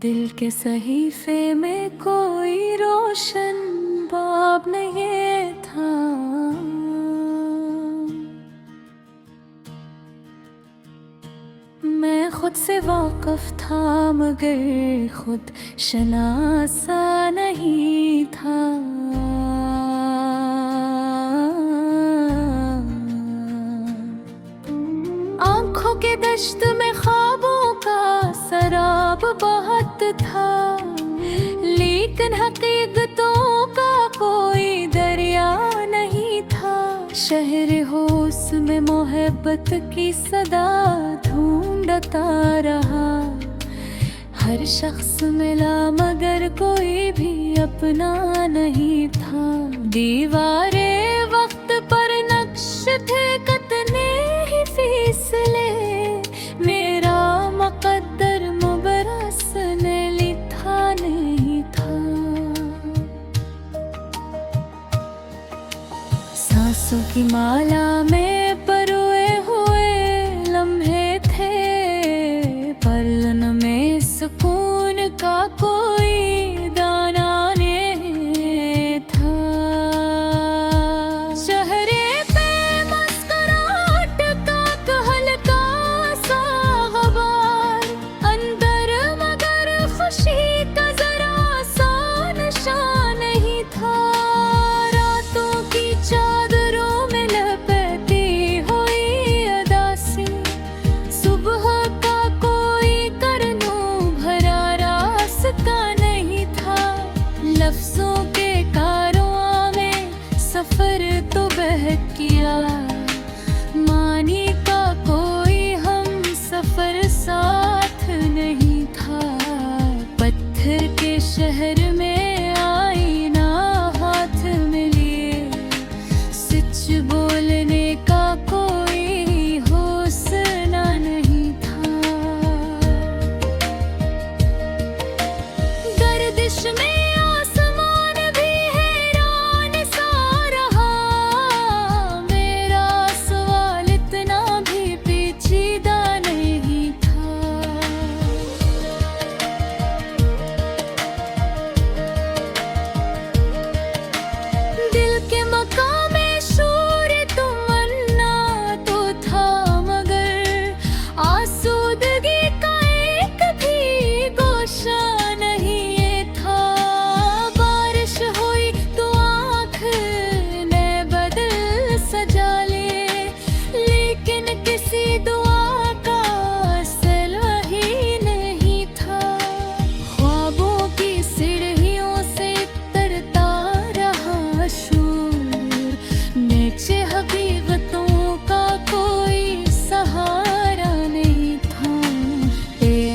दिल के सहीफे में कोई रोशन बाब नहीं था। मैं खुद से वाक़िफ़ था मगर खुद शनासा नहीं था। आँखों के दश्त में ख्वाबों का सराब बहुत था, लेकिन हकीकतों का कोई दरिया नहीं था। शहर होश में मोहब्बत की सदा ढूंढता रहा, हर शख्स मिला मगर कोई भी अपना नहीं था। दीवारें वक्त पर नक्श थे कतने ही फीसले, मेरा मुक़द्दर मुबरस ने लिखा नहीं था। सांसों की माला में परोए हुए लम्हे थे, पलन में सुकून का कोई दाना नहीं था। चेहरे पे मुस्कुराहट का हल्का सा ग़बार, अंदर मगर खुशी का जरा सा निशान नहीं था। रातों की चादरों में लपेटी हुई अदासी, सुबह का कोई करनू भरा रास्ता नहीं था। लफ्ज़ों के कारवां में सफ़र तो बहक किया, मानी का कोई हम सफ़र साथ नहीं था। पत्थर के शहर में आईना हाथ में लिए, सच बोलने का कोई हौसला नहीं था। गर्दिश में आसमान भी हैरान सा रहा, मेरा सवाल इतना भी पेचीदा नहीं था। दिल के मकाम में शोर तमन्ना तो था, मगर आसूदगी का एक भी गोशा नहीं ये था। बारिश हुई तो आँख ने बदल सजा ले, लेकिन किसी दुआ का असर वही नहीं था। ख्वाबों की सीढ़ियों से उतरता रहा शूर, नीचे हकीकतों का कोई सहारा नहीं था। ये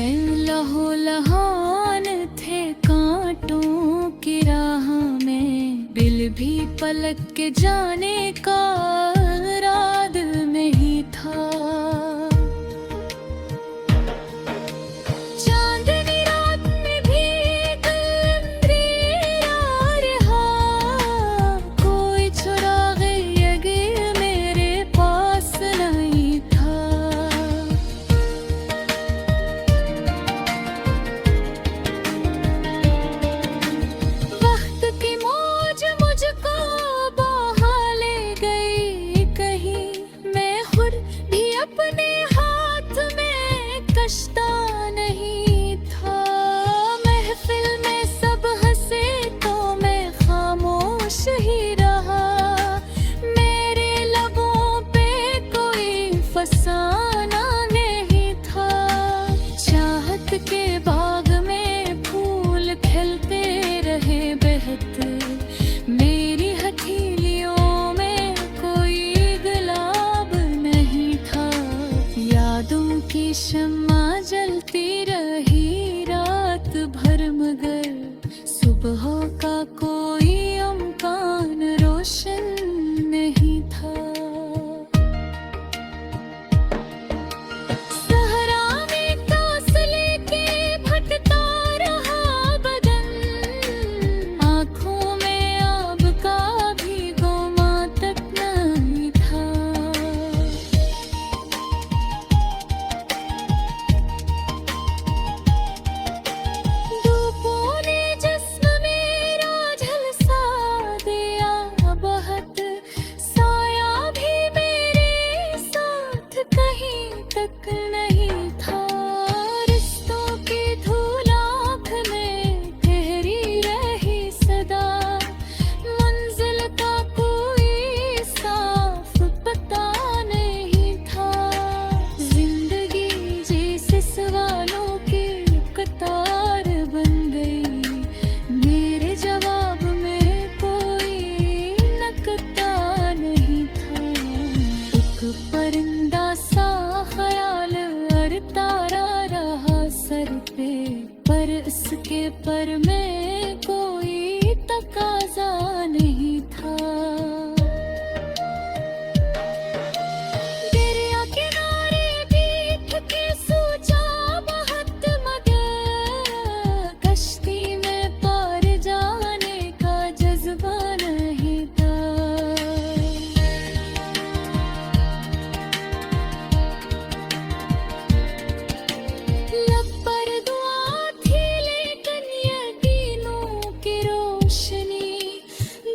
लहू लहान थे कांटों की राह में, दिल भी पलक के जाने का राद में ही था। चांदनी रात में भी एक अंधेरा रहा, कोई चुराग यगे मेरे पास नहीं था। वक्त की मौज मुझको बहा ले गई कहीं, मैं खुद भी अपने पर इसके पर मैं कोई तकाजा नहीं था। दरिया किनारे बैठ के सोचा बहुत, मगर कश्ती में पार जाने का जज्बा नहीं था। लब पर दुआ थी लेकिन यकीनों की रोशनी,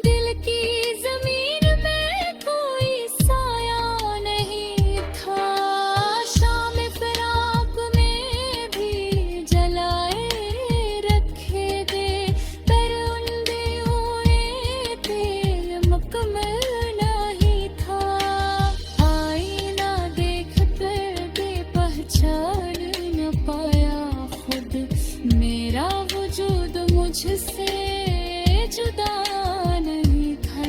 दिल की जमीन में कोई साया नहीं था। शाम फिराक में भी जलाए रखे थे, पर उनके हुए थे मुकम्मल नहीं था। आईना देख कर भी पहचान न पाया खुद, मेरा वजूद मुझसे जुदा नहीं था।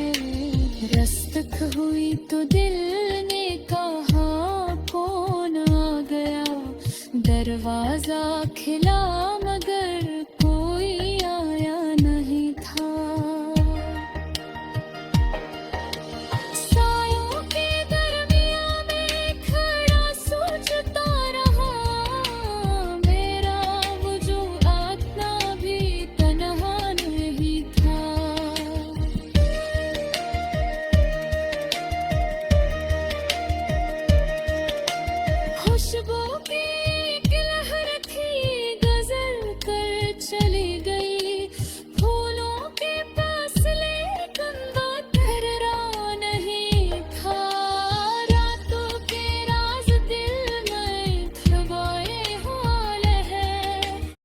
रस्तक हुई तो दिल ने कहा कौन आ गया, दरवाजा खिला